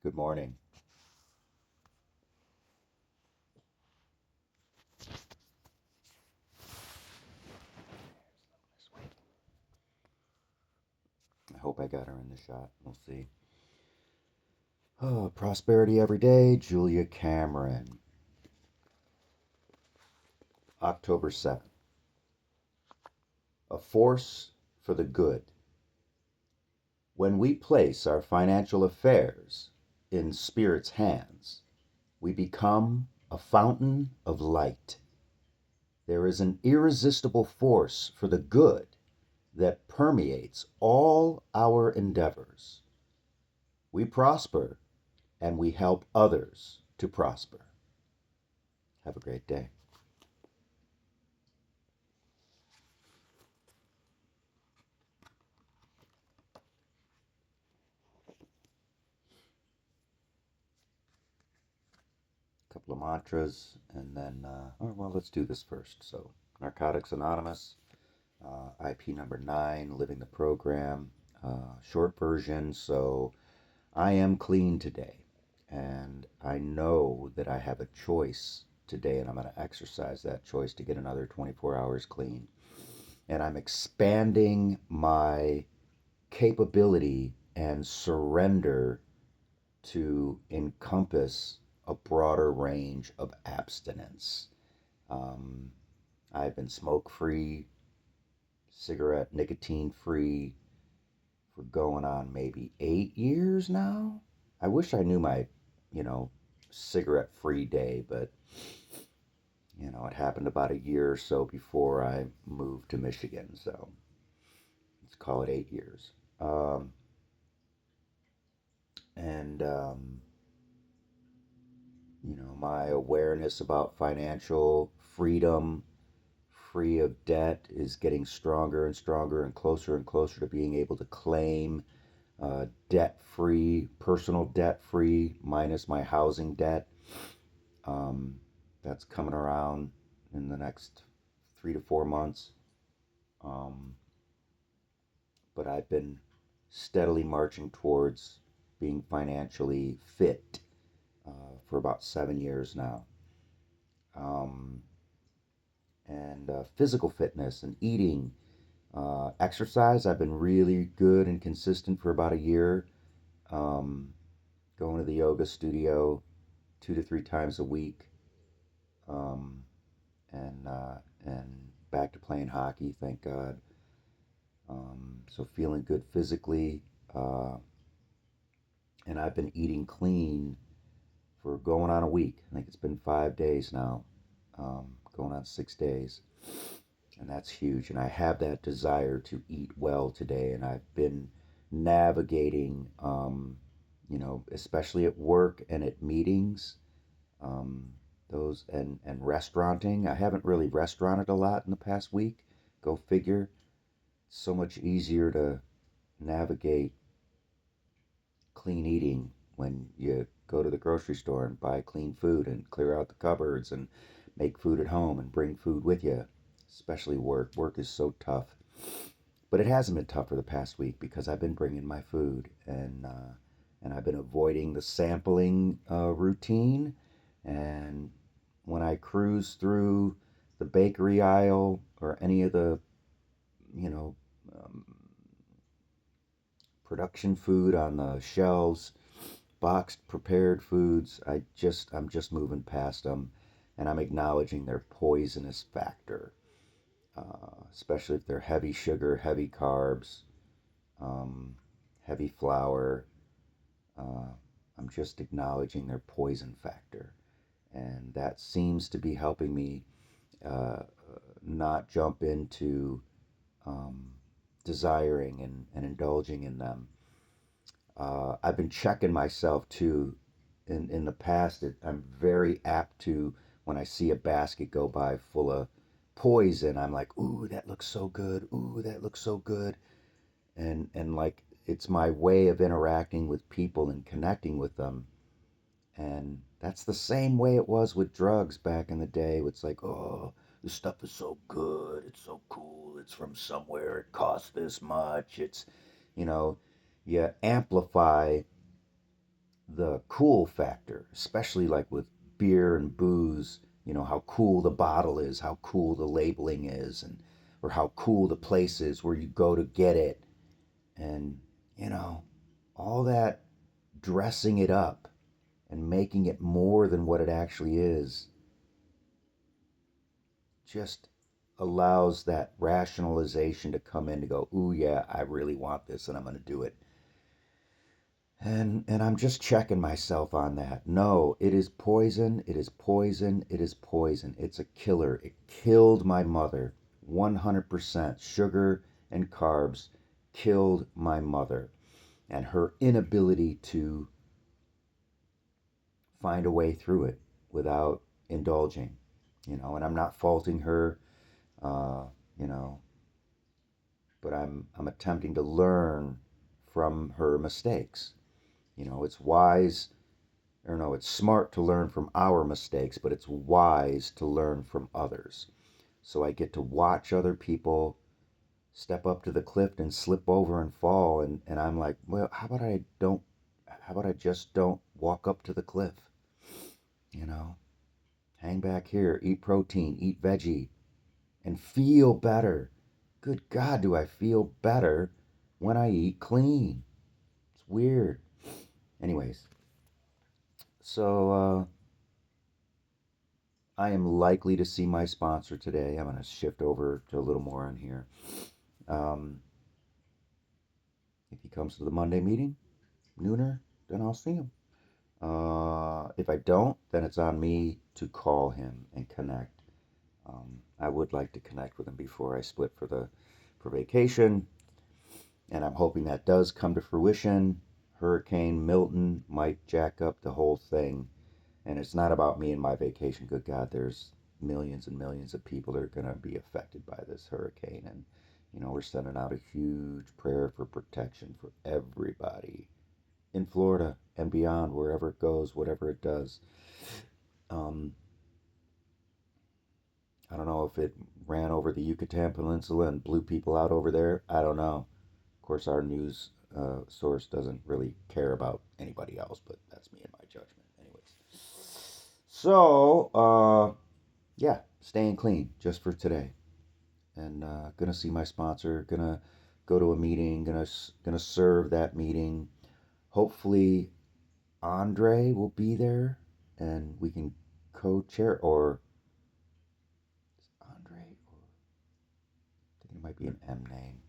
Good morning. I hope I got her in the shot. We'll see. Oh, Prosperity Every Day, Julia Cameron. October 7th. A force for the good. When we place our financial affairs in Spirit's hands, we become a fountain of light. There is an irresistible force for the good that permeates all our endeavors. We prosper and we help others to prosper. Have a great day. Couple of mantras, and then, let's do this first. So, Narcotics Anonymous, IP number 9, Living the Program, short version. So, I am clean today, and I know that I have a choice today, and I'm going to exercise that choice to get another 24 hours clean. And I'm expanding my capability and surrender to encompass a broader range of abstinence. Um, I've been smoke free, cigarette, nicotine free for going on maybe 8 years now. I wish I knew my, you know, cigarette free day, but, it happened about a year or so before I moved to Michigan. So let's call it 8 years. Um, and my awareness about financial freedom, free of debt, is getting stronger and stronger and closer to being able to claim debt free, personal debt free, minus my housing debt. Um, that's coming around in the next 3 to 4 months. Um, but I've been steadily marching towards being financially fit for about 7 years now. Um, and Physical fitness and eating, exercise. I've been really good and consistent for about a year. Um, Going to the yoga studio 2 to 3 times a week, um, and back to playing hockey. Thank God. So feeling good physically, uh, and I've been eating clean for going on a week. I think it's been 5 days now, going on 6 days. And that's huge. And I have that desire to eat well today. And I've been navigating, especially at work and at meetings, um, those and restauranting. I haven't really restauranted a lot in the past week. Go figure. It's so much easier to navigate clean eating when you go to the grocery store and buy clean food and clear out the cupboards and make food at home and bring food with you. Especially work. Work is so tough. But it hasn't been tough for the past week because I've been bringing my food, and I've been avoiding the sampling routine. And when I cruise through the bakery aisle or any of the, you know, um, production food on the shelves, boxed prepared foods, I'm just moving past them, and I'm acknowledging their poisonous factor, especially if they're heavy sugar, heavy carbs, um, heavy flour. Uh, I'm just acknowledging their poison factor, and that seems to be helping me not jump into um, desiring and indulging in them. I've been checking myself too. In the past, I'm very apt to, when I see a basket go by full of poison, I'm like, ooh, that looks so good. Ooh, that looks so good. And like it's my way of interacting with people and connecting with them. And that's the same way it was with drugs back in the day. It's like, oh, this stuff is so good. It's so cool. It's from somewhere. It costs this much. It's, you know, you amplify the cool factor, especially like with beer and booze, how cool the bottle is, how cool the labeling is, and or how cool the place is where you go to get it. And, you know, all that dressing it up and making it more than what it actually is just allows that rationalization to come in to go, ooh, yeah, I really want this and I'm going to do it. And I'm just checking myself on that. No, it is poison. It is poison. It is poison. It's a killer. It killed my mother. 100% sugar and carbs killed my mother, and her inability to find a way through it without indulging, and I'm not faulting her, uh, you know, but I'm attempting to learn from her mistakes. It's wise, or no, it's smart to learn from our mistakes, but it's wise to learn from others. So I get to watch other people step up to the cliff and slip over and fall, and I'm like, well, how about I just don't walk up to the cliff, you know? Hang back here, eat protein, eat veggie, and feel better. Good God, do I feel better when I eat clean? It's weird. Anyways, so I am likely to see my sponsor today. I'm going to shift over to a little more on here. Um, if he comes to the Monday meeting, nooner, then I'll see him. If I don't, then it's on me to call him and connect. I would like to connect with him before I split for vacation, and I'm hoping that does come to fruition. Hurricane Milton might jack up the whole thing, and it's not about me and my vacation. Good God, there's millions and millions of people that are going to be affected by this hurricane, and we're sending out a huge prayer for protection for everybody in Florida and beyond, wherever it goes, whatever it does. Um, I don't know if it ran over the Yucatan Peninsula and blew people out over there. I don't know. Of course, our news source doesn't really care about anybody else, but that's me and my judgment. Anyways. So, yeah, staying clean just for today. And gonna see my sponsor, gonna go to a meeting, gonna serve that meeting. Hopefully, Andre will be there and we can co-chair, or Andre, or I think it might be an M name.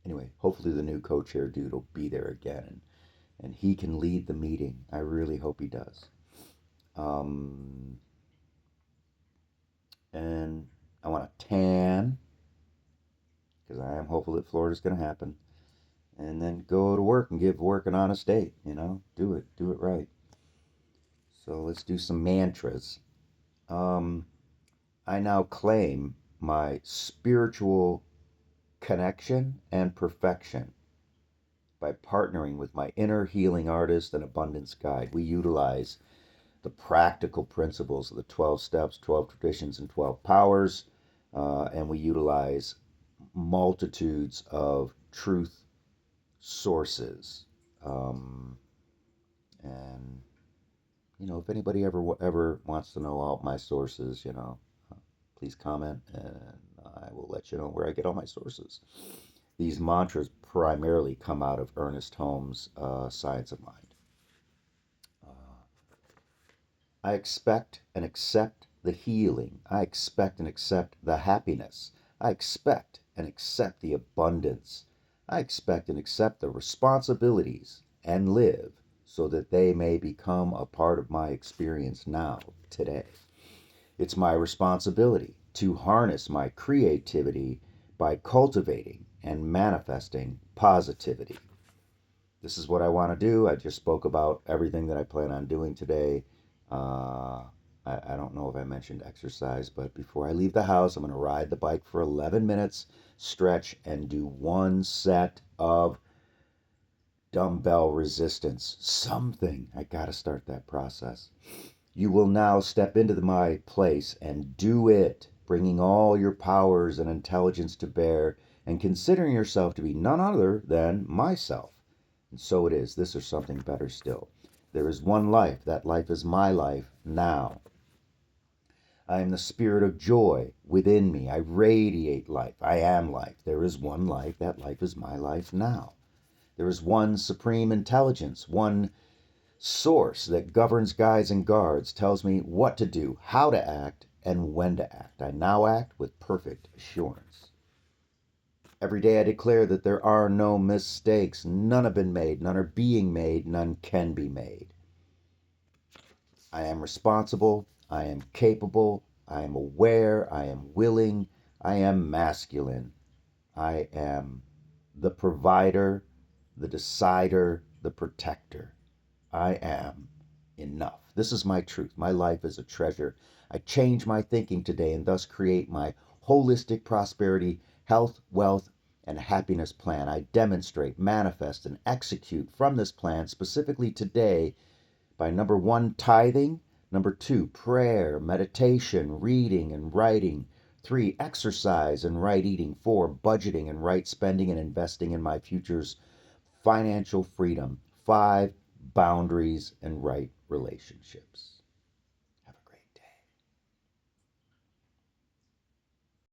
Anyway, hopefully the new co-chair dude will be there again, and he can lead the meeting. I really hope he does. Um, and I want to tan because I am hopeful that Florida's going to happen, and then go to work and give work an honest day. Do it right. So let's do some mantras. Um, I now claim my spiritual connection and perfection by partnering with my inner healing artist and abundance guide. We utilize the practical principles of the 12 steps, 12 traditions, and 12 powers, and we utilize multitudes of truth sources. And if anybody ever wants to know all my sources, please comment, and I will let you know where I get all my sources. These mantras primarily come out of Ernest Holmes' Science of Mind. I expect and accept the healing. I expect and accept the happiness. I expect and accept the abundance. I expect and accept the responsibilities and live so that they may become a part of my experience now, today. It's my responsibility to harness my creativity by cultivating and manifesting positivity. This is what I want to do. I just spoke about everything that I plan on doing today. Uh, I don't know if I mentioned exercise, but before I leave the house, I'm going to ride the bike for 11 minutes, stretch, and do one set of dumbbell resistance. Something. I got to start that process. You will now step into my place and do it, bringing all your powers and intelligence to bear and considering yourself to be none other than myself. And so it is. This or something better still. There is one life. That life is my life now. I am the spirit of joy within me. I radiate life. I am life. There is one life. That life is my life now. There is one supreme intelligence, one source that governs, guides, and guards, tells me what to do, how to act, and when to act. I now act with perfect assurance. Every day I declare that there are no mistakes. None have been made, none are being made, none can be made. I am responsible, I am capable, I am aware, I am willing, I am masculine. I am the provider, the decider, the protector. I am enough. This is my truth. My life is a treasure. I change my thinking today and thus create my holistic prosperity, health, wealth, and happiness plan. I demonstrate, manifest, and execute from this plan specifically today by number one, tithing, number two, prayer, meditation, reading, and writing, three, exercise and right eating, four, budgeting and right spending and investing in my future's financial freedom, five, boundaries and right relationships.